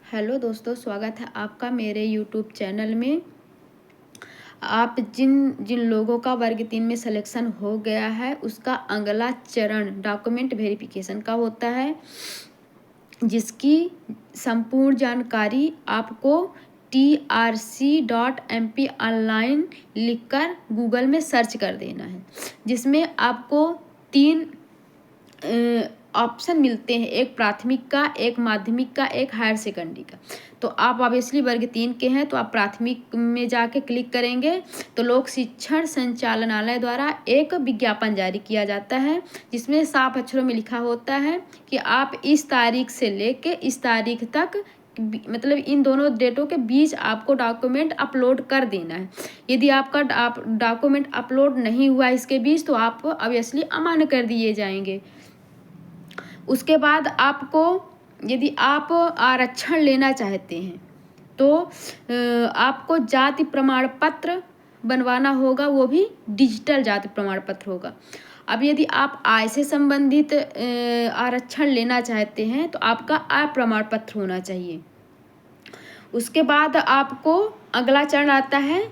Hello दोस्तों, स्वागत है आपका मेरे यूट्यूब चैनल में। आप जिन जिन लोगों का वर्ग 3 में सिलेक्शन हो गया है उसका अगला चरण डॉक्यूमेंट वेरिफिकेशन का होता है, जिसकी संपूर्ण जानकारी आपको trc.mp ऑनलाइन लिखकर गूगल में सर्च कर देना है, जिसमें आपको 3 ऑप्शन मिलते हैं, एक प्राथमिक का, एक माध्यमिक का, एक हायर सेकेंडरी का। तो आप ऑब्वियसली वर्ग 3 के हैं तो आप प्राथमिक में जाके क्लिक करेंगे तो लोक शिक्षण संचालनालय द्वारा एक विज्ञापन जारी किया जाता है, जिसमें साफ अक्षरों में लिखा होता है कि आप इस तारीख से लेके इस तारीख तक, मतलब इन दोनों डेटों के बीच आपको डॉक्यूमेंट अपलोड कर देना है। यदि आपका डॉक्यूमेंट अपलोड नहीं हुआ इसके बीच तो आप ऑब्वियसली अमान्य कर दिए जाएंगे। उसके बाद आपको, यदि आप आरक्षण लेना चाहते हैं तो आपको जाति प्रमाण पत्र बनवाना होगा, वो भी डिजिटल जाति प्रमाण पत्र होगा। अब यदि आप आय से संबंधित आरक्षण लेना चाहते हैं तो आपका आय प्रमाण पत्र होना चाहिए। उसके बाद आपको अगला चरण आता है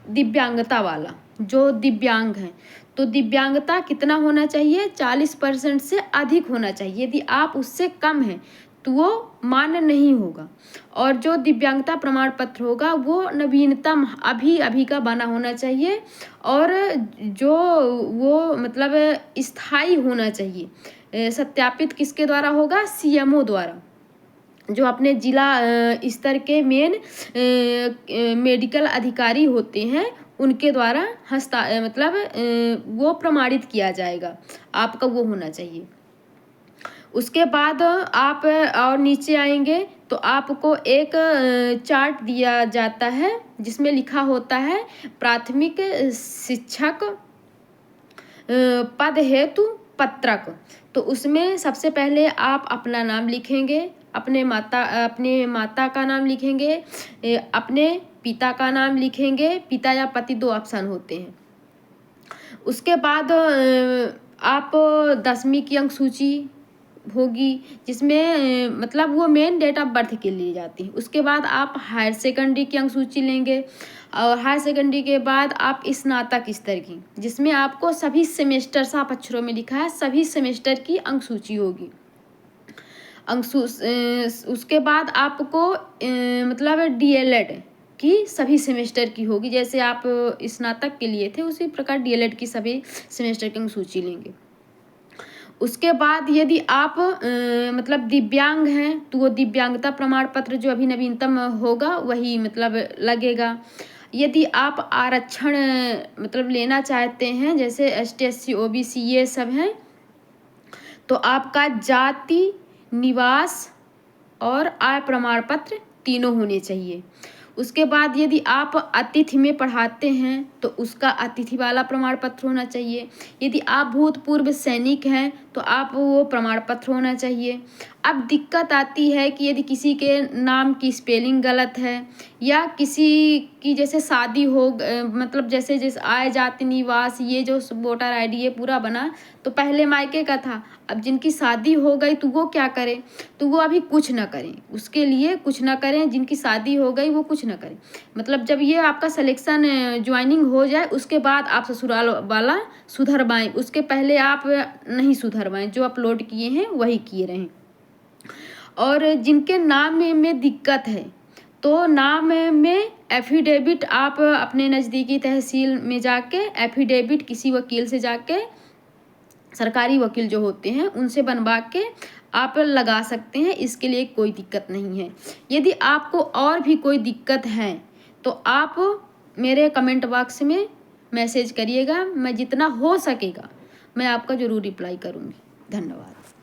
दिव्यांगता वाला, जो दिव्यांग हैं तो दिव्यांगता कितना होना चाहिए, 40% से अधिक होना चाहिए। यदि आप उससे कम हैं तो वो मान्य नहीं होगा। और जो दिव्यांगता प्रमाण पत्र होगा वो नवीनतम अभी का बना होना चाहिए, और जो वो मतलब स्थायी होना चाहिए। सत्यापित किसके द्वारा होगा, सीएमओ द्वारा, जो अपने जिला स्तर के मेन मेडिकल अधिकारी होते हैं उनके द्वारा वो प्रमाणित किया जाएगा, आपका वो होना चाहिए। उसके बाद आप और नीचे आएंगे तो आपको एक चार्ट दिया जाता है जिसमें लिखा होता है प्राथमिक शिक्षक पद हेतु पत्रक। तो उसमें सबसे पहले आप अपना नाम लिखेंगे, अपने माता का नाम लिखेंगे, अपने पिता का नाम लिखेंगे, पिता या पति 2 ऑप्शन होते हैं। उसके बाद आप 10वीं की अंक सूची होगी, जिसमें मतलब वो मेन डेट ऑफ बर्थ के लिए जाती है। उसके बाद आप हायर सेकेंडरी की अंक सूची लेंगे, और हायर सेकेंडरी के बाद आप स्नातक स्तर की, जिसमें आपको सभी सेमेस्टर, साफ अक्षरों में लिखा है, सभी सेमेस्टर की अंक सूची होगी। उसके बाद आपको मतलब डीएलएड की सभी सेमेस्टर की होगी, जैसे आप स्नातक के लिए थे उसी प्रकार डीएलएड की सभी सेमेस्टर की सूची लेंगे। उसके बाद यदि आप मतलब दिव्यांग हैं तो वो दिव्यांगता प्रमाण पत्र जो अभी नवीनतम होगा वही मतलब लगेगा। यदि आप आरक्षण मतलब लेना चाहते हैं, जैसे एसटी, एससी, ओबीसी ये सब हैं, तो आपका जाति, निवास और आय प्रमाण पत्र तीनों होने चाहिए। उसके बाद यदि आप अतिथि में पढ़ाते हैं तो उसका अतिथि वाला प्रमाण पत्र होना चाहिए। यदि आप भूतपूर्व सैनिक हैं तो आप वो प्रमाण पत्र होना चाहिए। अब दिक्कत आती है कि यदि किसी के नाम की स्पेलिंग गलत है, या किसी की जैसे शादी हो मतलब जैसे आय, जाति, निवास, ये जो वोटर आईडी ये पूरा बना तो पहले मायके का था, अब जिनकी शादी हो गई तो वो क्या करें, तो वो अभी कुछ ना करें, उसके लिए कुछ ना करें। जिनकी शादी हो गई वो कुछ ना करें, मतलब जब ये आपका सिलेक्शन ज्वाइनिंग हो जाए उसके बाद आप ससुराल वाला सुधरवाएं, उसके पहले आप नहीं सुधरवाएं, जो अपलोड किए हैं वही किए रहें। और जिनके नाम में दिक्कत है तो नाम में एफिडेविट आप अपने नज़दीकी तहसील में जाके एफिडेविट किसी वकील से जाके, सरकारी वकील जो होते हैं उनसे बनवा के आप लगा सकते हैं, इसके लिए कोई दिक्कत नहीं है। यदि आपको और भी कोई दिक्कत है तो आप मेरे कमेंट बॉक्स में मैसेज करिएगा, मैं जितना हो सकेगा मैं आपका ज़रूर रिप्लाई करूँगी। धन्यवाद।